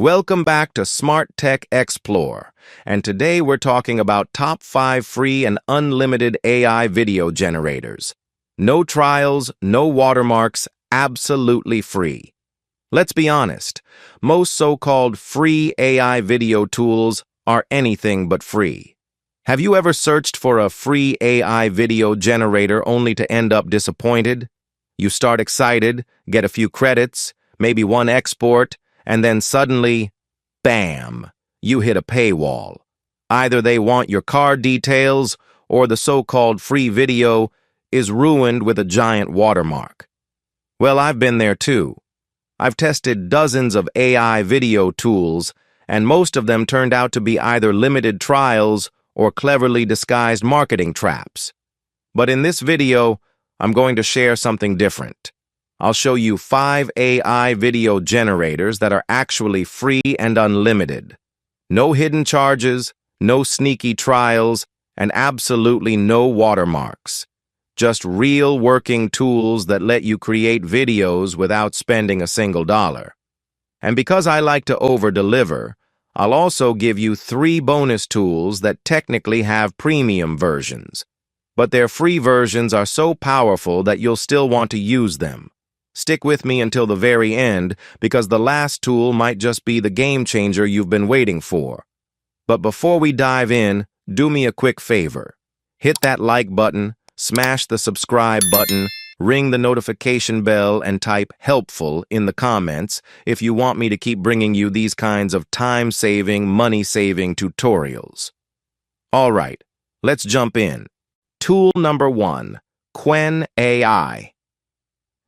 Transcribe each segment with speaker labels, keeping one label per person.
Speaker 1: Welcome back to Smart Tech Explore, and today we're talking about top 5 free and unlimited AI video generators. No trials, no watermarks, absolutely free. Let's be honest, most so-called free AI video tools are anything but free. Have you ever searched for a free AI video generator only to end up disappointed? You start excited, get a few credits, maybe one export, and then suddenly, bam, you hit a paywall. Either they want your card details, or the so-called free video is ruined with a giant watermark. Well, I've been there too. I've tested dozens of AI video tools, and most of them turned out to be either limited trials or cleverly disguised marketing traps. But in this video, I'm going to share something different. I'll show you 5 AI video generators that are actually free and unlimited. No hidden charges, no sneaky trials, and absolutely no watermarks. Just real working tools that let you create videos without spending a single dollar. And because I like to over-deliver, I'll also give you 3 bonus tools that technically have premium versions. But their free versions are so powerful that you'll still want to use them. Stick with me until the very end, because the last tool might just be the game changer you've been waiting for. But before we dive in, do me a quick favor. Hit that like button, smash the subscribe button, ring the notification bell, and type "helpful" in the comments if you want me to keep bringing you these kinds of time-saving, money-saving tutorials. All right, let's jump in. Tool number 1, Qwen AI.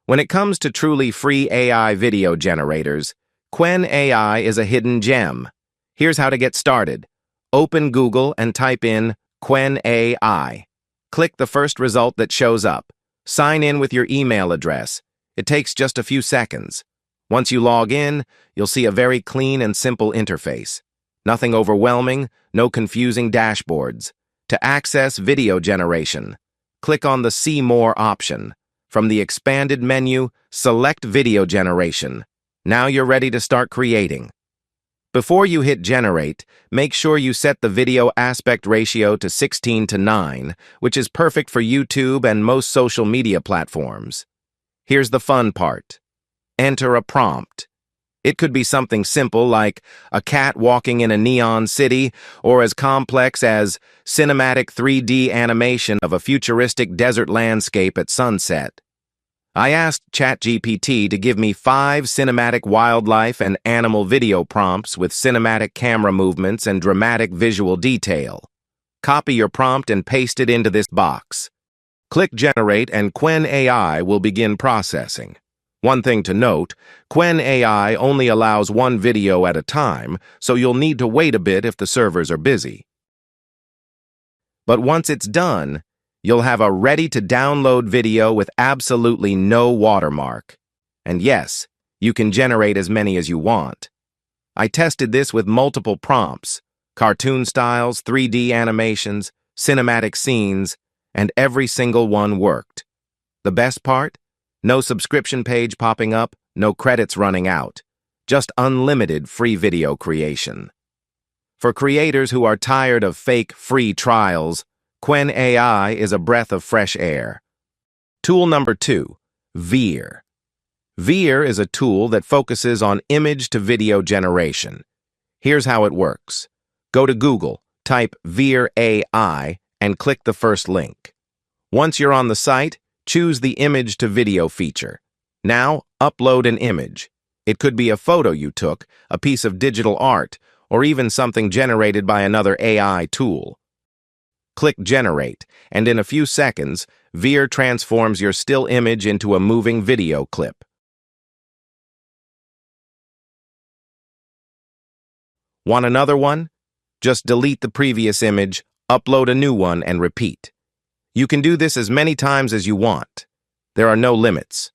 Speaker 1: When it comes to truly free AI video generators, Qwen AI is a hidden gem. Here's how to get started. Open Google and type in Qwen AI. Click the first result that shows up. Sign in with your email address. It takes just a few seconds. Once you log in, you'll see a very clean and simple interface. Nothing overwhelming, no confusing dashboards. To access video generation, click on the See More option. From the expanded menu, select Video Generation. Now you're ready to start creating. Before you hit Generate, make sure you set the video aspect ratio to 16:9, which is perfect for YouTube and most social media platforms. Here's the fun part. Enter a prompt. It could be something simple like a cat walking in a neon city, or as complex as cinematic 3D animation of a futuristic desert landscape at sunset. I asked ChatGPT to give me 5 cinematic wildlife and animal video prompts with cinematic camera movements and dramatic visual detail. Copy your prompt and paste it into this box. Click Generate and Qwen AI will begin processing. One thing to note, Qwen AI only allows one video at a time, so you'll need to wait a bit if the servers are busy. But once it's done, you'll have a ready-to-download video with absolutely no watermark. And yes, you can generate as many as you want. I tested this with multiple prompts, cartoon styles, 3D animations, cinematic scenes, and every single one worked. The best part? No subscription page popping up, no credits running out. Just unlimited free video creation. For creators who are tired of fake free trials, Qwen AI is a breath of fresh air. Tool number 2, Veer. Veer is a tool that focuses on image-to-video generation. Here's how it works. Go to Google, type Veer AI, and click the first link. Once you're on the site, choose the image-to-video feature. Now, upload an image. It could be a photo you took, a piece of digital art, or even something generated by another AI tool. Click Generate, and in a few seconds, Veer transforms your still image into a moving video clip. Want another one? Just delete the previous image, upload a new one, and repeat. You can do this as many times as you want. There are no limits.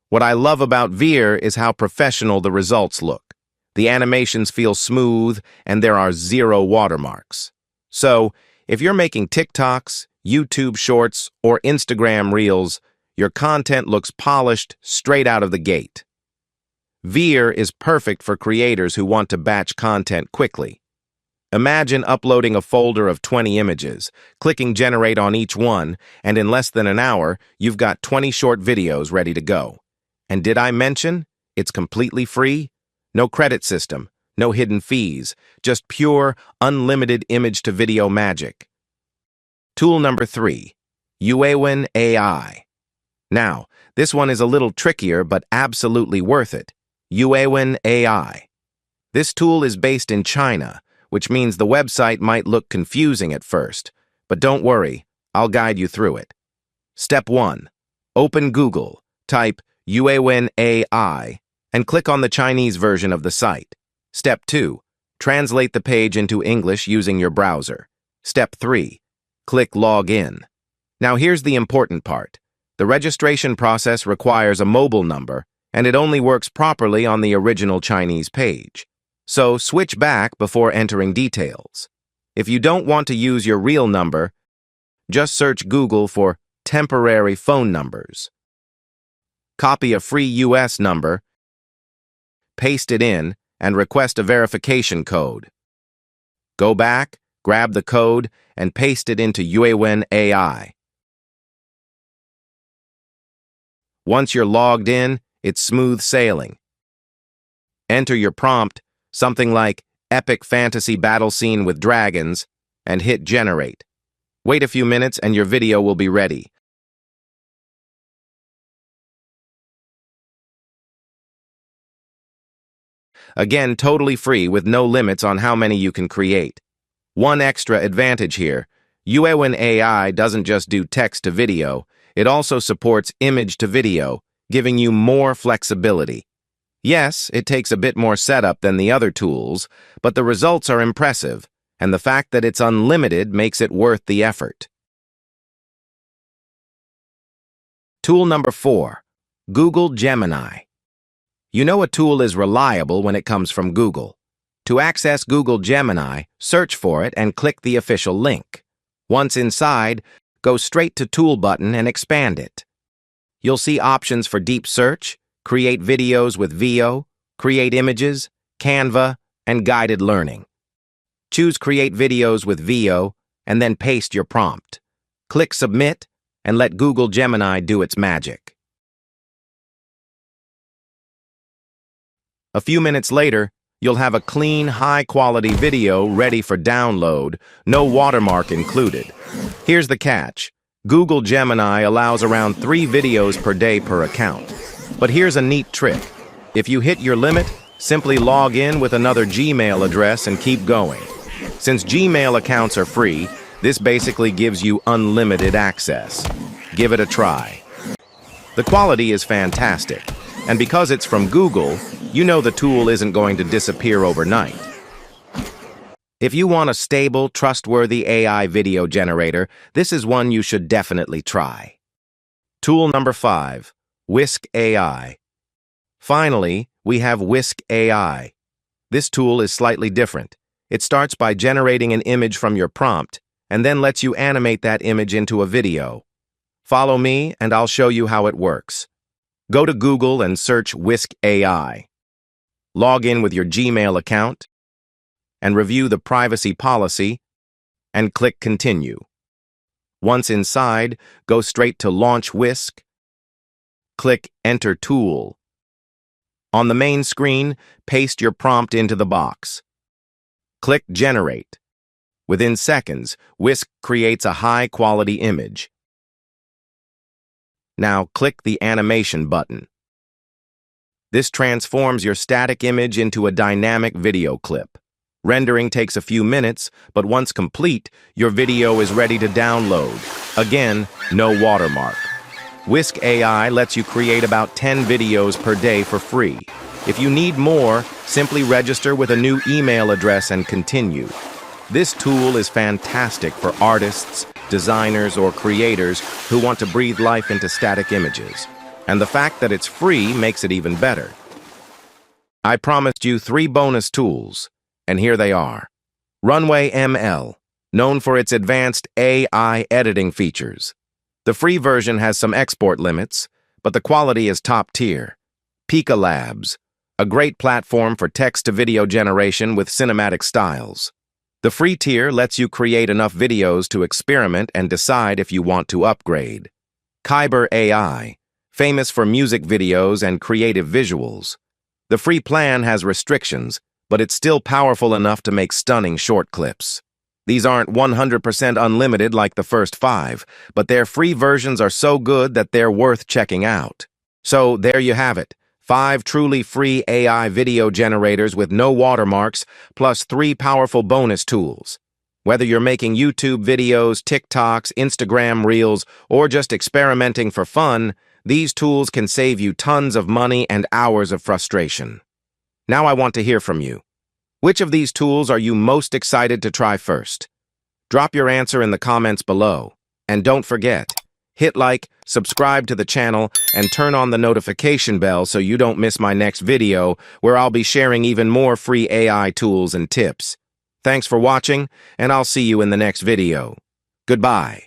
Speaker 1: What I love about Veer is how professional the results look. The animations feel smooth, and there are 0 watermarks. So, if you're making TikToks, YouTube Shorts, or Instagram Reels, your content looks polished straight out of the gate. Veer is perfect for creators who want to batch content quickly. Imagine uploading a folder of 20 images, clicking generate on each one, and in less than an hour, you've got 20 short videos ready to go. And did I mention it's completely free? No credit system, no hidden fees, just pure, unlimited image-to-video magic. Tool number 3, Yuewin AI. Now, this one is a little trickier, but absolutely worth it. Yuewin AI. This tool is based in China, which means the website might look confusing at first, but don't worry, I'll guide you through it. Step 1. Open Google, type Yuewin AI, and click on the Chinese version of the site. Step 2. Translate the page into English using your browser. Step 3. Click Log In. Now here's the important part. The registration process requires a mobile number, and it only works properly on the original Chinese page. So switch back before entering details. If you don't want to use your real number, just search Google for temporary phone numbers. Copy a free US number, paste it in, and request a verification code. Go back, grab the code, and paste it into Yuewin AI. Once you're logged in, it's smooth sailing. Enter your prompt, something like epic fantasy battle scene with dragons, and hit generate. Wait a few minutes and your video will be ready. Again, totally free with no limits on how many you can create. One extra advantage here, Yuewin AI doesn't just do text to video, it also supports image to video, giving you more flexibility. Yes, it takes a bit more setup than the other tools, but the results are impressive, and the fact that it's unlimited makes it worth the effort. Tool number 4, Google Gemini. You know a tool is reliable when it comes from Google. To access Google Gemini, search for it and click the official link. Once inside, go straight to Tool button and expand it. You'll see options for deep search, create videos with VO, create images, Canva, and guided learning. Choose Create Videos with VO, and then paste your prompt. Click Submit, and let Google Gemini do its magic. A few minutes later, you'll have a clean, high-quality video ready for download, no watermark included. Here's the catch. Google Gemini allows around 3 videos per day per account. But here's a neat trick. If you hit your limit, simply log in with another Gmail address and keep going. Since Gmail accounts are free, this basically gives you unlimited access. Give it a try. The quality is fantastic, and because it's from Google, you know the tool isn't going to disappear overnight. If you want a stable, trustworthy AI video generator, this is one you should definitely try. Tool number 5. Whisk AI. Finally, we have Whisk AI. This tool is slightly different. It starts by generating an image from your prompt, and then lets you animate that image into a video. Follow me, and I'll show you how it works. Go to Google and search Whisk AI. Log in with your Gmail account, and review the privacy policy, and click Continue. Once inside, go straight to Launch Whisk. Click Enter Tool. On the main screen, paste your prompt into the box. Click Generate. Within seconds, Whisk creates a high-quality image. Now click the Animation button. This transforms your static image into a dynamic video clip. Rendering takes a few minutes, but once complete, your video is ready to download. Again, no watermark. Whisk AI lets you create about 10 videos per day for free. If you need more, simply register with a new email address and continue. This tool is fantastic for artists, designers, or creators who want to breathe life into static images. And the fact that it's free makes it even better. I promised you 3 bonus tools, and here they are. Runway ML, known for its advanced AI editing features. The free version has some export limits, but the quality is top tier. Pika Labs, a great platform for text-to-video generation with cinematic styles. The free tier lets you create enough videos to experiment and decide if you want to upgrade. Kyber AI, famous for music videos and creative visuals. The free plan has restrictions, but it's still powerful enough to make stunning short clips. These aren't 100% unlimited like the first 5, but their free versions are so good that they're worth checking out. So there you have it, 5 truly free AI video generators with no watermarks, plus 3 powerful bonus tools. Whether you're making YouTube videos, TikToks, Instagram Reels, or just experimenting for fun, these tools can save you tons of money and hours of frustration. Now I want to hear from you. Which of these tools are you most excited to try first? Drop your answer in the comments below. And don't forget, hit like, subscribe to the channel, and turn on the notification bell so you don't miss my next video where I'll be sharing even more free AI tools and tips. Thanks for watching, and I'll see you in the next video. Goodbye.